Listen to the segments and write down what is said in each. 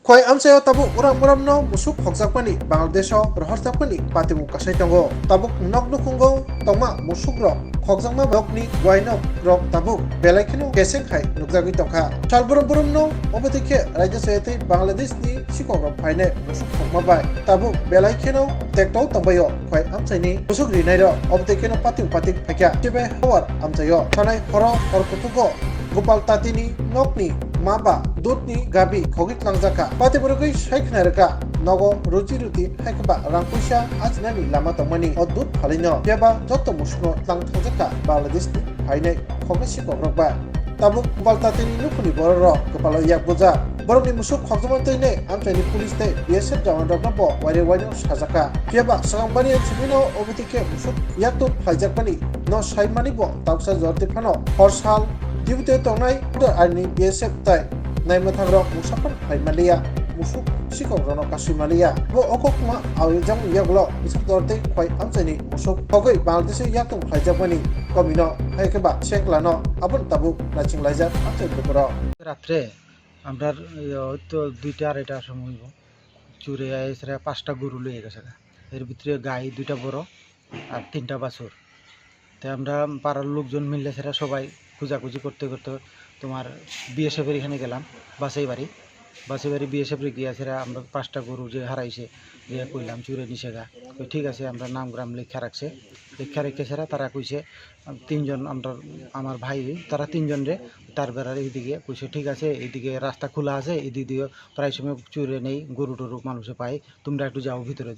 Khoi amsayo tabuk urang no musuk hokjakmani Bangladesh rohorjakmani patimu kasai tongo tabuk nok nukungo tongma musuk rok hokjakma bokni wainok rok tabuk belai kheno geseng khai nukjagui tongkha salburum no obotike rajya sayate Bangladesh ni sikok rok phaine musuk hokma bai tabuk belai kheno tekto tongbayo khoi amsaini musuk rinai ro obotike no pating phakya tebe hawar amsayo thanai horo horkutugo Gopal Tatini nokni maba dutni gabi khogit langjaka patiburugui saikhnaraka nogo ruji ruti haikba rangpuisa ajnani lama tongmani odut phalino beba jotto musno langthangjaka Bangladesh ni phainai khogasi kokrokba tabuk Gopal Tatini nukuni bororo gopalo yak boja borokni musuk khogjamantaine amchaini police tei BSF jawan rokno bo waino sajaka beba sagangbani chibino obotike musuk yakto phaijakmani no saimani bo tawsa jorti phano horsal Dibuti tongnai arni BSF tai naimathang rok musapan Malia musuk sikok rono kasimalia bo okokma awjang yaglo isuk dorte khoi amchani musuk hogoi Bangladesh yaktung phaijapani komino haikeba seklano abun tabuk naching laijak amchai bukro রাত্রে আমরা তো 2টা 2:30টার সময় চুরে এসে 5টা গরু লয়ে গেছে এর ভিতরে গাই 2টা বড় আর 3টা বাছুর তো আমরা পাড়ার লোকজন মিলে সেটা সবাই খোঁজাখুঁজি করতে করতে তোমার বিএসএফের এখানে গেলাম বাসাই বাড়ি বিএসএফের গিয়ে সেরা আমরা 5টা গরু যে হারাইছে গিয়ে কইলাম চুরে নিষে গা ঠিক আছে আমরা নাম গ্রাম লেখা রেখে সেরা তারা কইছে 3জন আমরা আমার ভাই তারা 3জন রে তার বেড়ার এইদিকে কইছে ঠিক আছে এইদিকে রাস্তা খোলা আছে এদিকে প্রায় সময় চুরে নেই গরু টরু মানুষে পায় তোমরা একটু যাও ভিতরে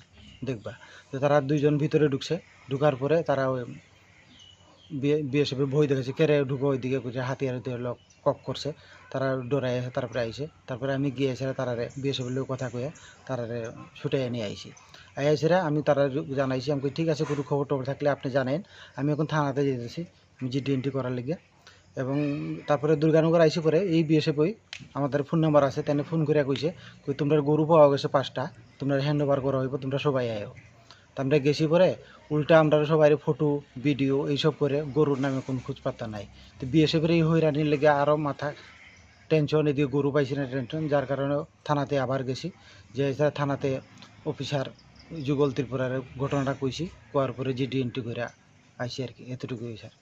দেখবা তো তারা 2জন ভিতরে ঢুকার পরে তারা বিএসএফ ভয় দেখেছে কেড়ে ঢুকো ওইদিকে হাতিয়ার লোক কক করছে তারা ডরাই আছে তারপরে আইসে তারপরে আমি গিয়েছে তারা বিএসএফ লোক কথা কয়ে তারা ছুটে নিয়ে আইসি আইসেরা আমি তারা জানাইছি আমি ঠিক আছে কোনো খবর টবর থাকলে আপনি জানেন আমি এখন থানাতে যেতেছি জিডি এন্ট্রি করার লিগে এবং তারপরে দুর্গানগর আইসি পরে এই বিএসএফ ওই আমাদের ফোন নাম্বার আছে তেনে ফোন করে কইছে তোমরা গরু পাওয়া গেছে 5টা তোমরা হ্যান্ড ওভার করা হইব তোমরা সবাই আয়ো আমরা গেছি পরে উল্টা আমরা সবাই ফটো ভিডিও এইসব করে গরুর নামে কোনো খোঁজ পাত্তা নাই তো বিএসএফের এই হইরানির লেগে আরও মাথা টেনশন এদিকে গরু পাইছি না টেনশন যার কারণে থানাতে আবার গেছি যে থানাতে অফিসার যুগল ত্রিপুরার ঘটনাটা কইছি কোয়ার পরে জিডি এন্ট্রি করে আইসি আর কি এতটুকুই স্যার।